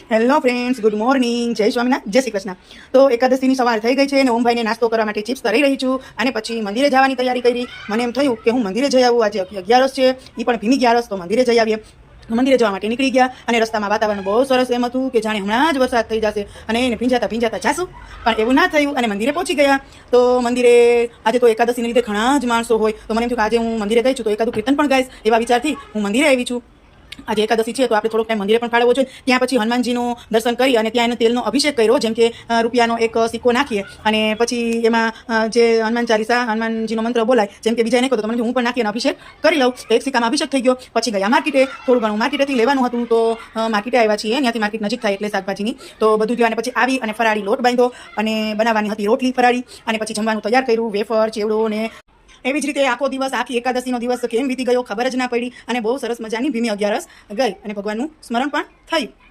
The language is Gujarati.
હેલો ફ્રેન્ડ્સ, ગુડ મોર્નિંગ, જય સ્વામિનારાયણ, જય શ્રી કૃષ્ણ. તો એકાદશીની સવાર થઈ ગઈ છે અને ઓમભાઈને નાસ્તો કરવા માટે ચિપ્સ તરી રહી છું અને પછી મંદિરે જવાની તૈયારી કરી. મને એમ થયું કે હું મંદિરે જઈ આવું. આજે 11 છે, એ પણ ભીમી 11, તો મંદિરે જઈ આવીએ. મંદિરે જવા માટે નીકળી ગયા અને રસ્તામાં વાતાવરણ બહુ સરસ એમ હતું કે જાણે હમણાં જ વરસાદ થઈ જશે અને એને ભીંજાતા જાશું, પણ એવું ના થયું અને મંદિરે પહોંચી ગયા. તો મંદિરે આજે તો એકાદશીને લીધે ઘણા જ માણસો હોય, તો મને એમ થયું કે આજે હું મંદિરે ગઈ છું તો એકાદું કીર્તન પણ ગાઈશ, એવા વિચારથી હું મંદિરે આવી છું. આજે એકાદશી છે તો આપણે થોડોક ટાઈમ મંદિરે પણ ફાળવવો જોઈએ. ત્યાં પછી હનુમાનજીનું દર્શન કરી અને ત્યાં એને તેલનો અભિષેક કર્યો, જેમ કે રૂપિયાનો એક સિક્કો નાખીએ અને પછી એમાં જે હનુમાન ચાલીસા, હનુમાનજીનો મંત્ર બોલાય, જેમ કે બીજા નહીં કહો તો મને હું પણ નાખી અને અભિષેક કરી લઉં. એક સિક્કામાં અભિષેક થઈ ગયો. પછી ગયા માર્કેટે, થોડું ઘણું માર્કેટેથી લેવાનું હતું તો માર્કેટે આવ્યા છીએ. ત્યાંથી માર્કેટ નજીક થાય એટલે શાકભાજીની તો બધું થયું અને પછી આવી અને ફરાળી લોટ બાંધ્યો અને બનાવવાની હતી રોટલી ફરાળી અને પછી જમવાનું તૈયાર કર્યું, વેફર, ચેવડો ને એવી જ રીતે આખો દિવસ, આખી એકાદશીનો દિવસ કેમ વીતી ગયો ખબર જ ના પડી અને બહુ સરસ મજાની ભીમી 11 ગઈ અને ભગવાનનું સ્મરણ પણ થયું.